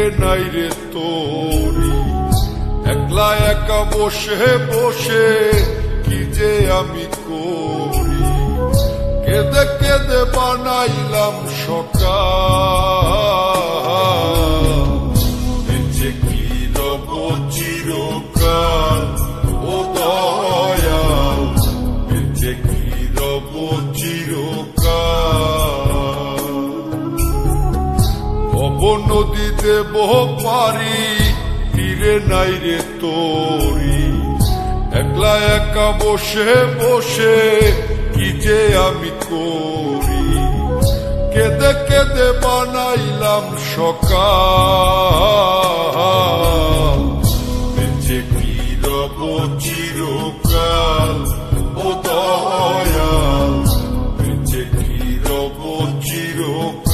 তীরে নাই রে তোরি। একলা একা বসে বসে কি যে আমি করি, কেঁদে কেঁদে বানাইলাম সকাল। বেঁচে কি রব চিরকাল ও দয়াল, বেঁচে কি রব চিরকাল। ভব নদী দেব পারি, তীরে নাই রে তোরি। একলা একা বসে বসে কি যে আমি করি, কেঁদে কেঁদে বানাইলাম সকাল। বেঁচে কি রব চিরকাল ও দয়াল, বেঁচে কি রব চিরকাল।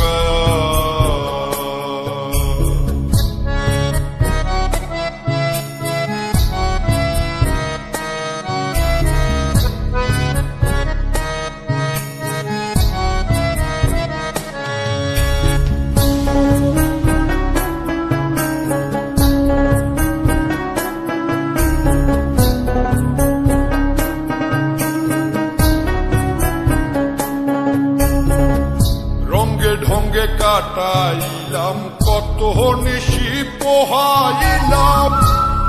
ঢঙ্গে কাটাইলাম কত নিশি পোহাইলাম,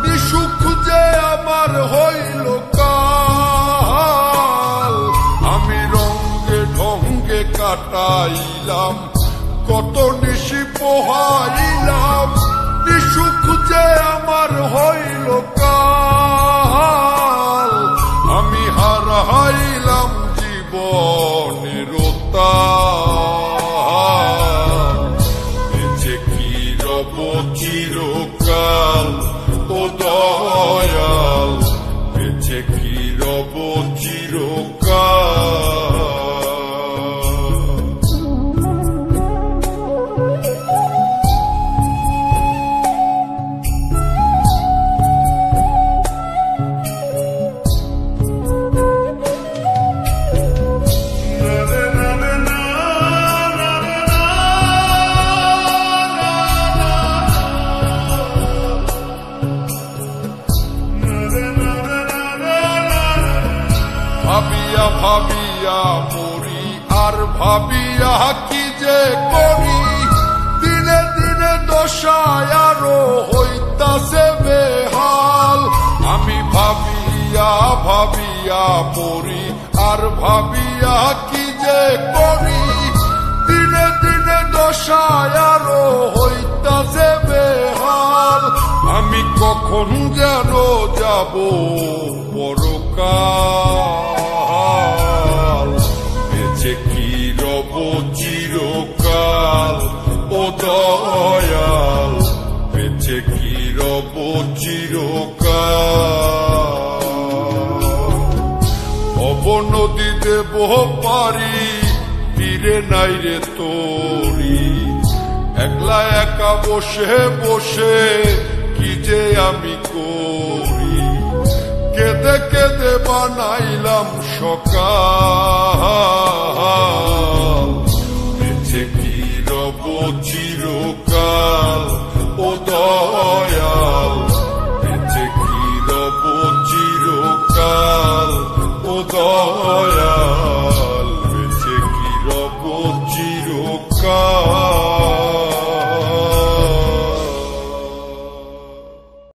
নিসুখ যে আমার হইল কাল। আমি রঙ্গে ঢঙ্গে কাটাইলাম কত নিশি পোহাইলাম, নিসুখ যে আমার হইল কাল। আমি হারাইলাম জীবনের তাল। বেঁচে কি রব চিরকাল ও দয়াল, বেঁচে কি রব চিরকাল। ভাবিয়া ভাবিয়া মরি আর ভাবিয়া কি যে করি, দিনে দিনে দশায় আরো হইতাছে বেহাল। আমি ভাবিয়া ভাবিয়া মরি আর ভাবিয়া কি যে করি, দিনে দিনে দশায় আরো হইতাছে বেহাল। আমি কখন যেন যাব পরকাল। বেঁচে কি রব চিরকাল ও দয়াল, বেঁচে কি রব চিরকাল। ভব নদী দেব পারি, তীরে নাই রে তোরি। একলা একা বসে বসে কি যে আমি করি, কেঁদে কেঁদে বানাইলাম সকাল। বেঁচে কি রব চিরকাল।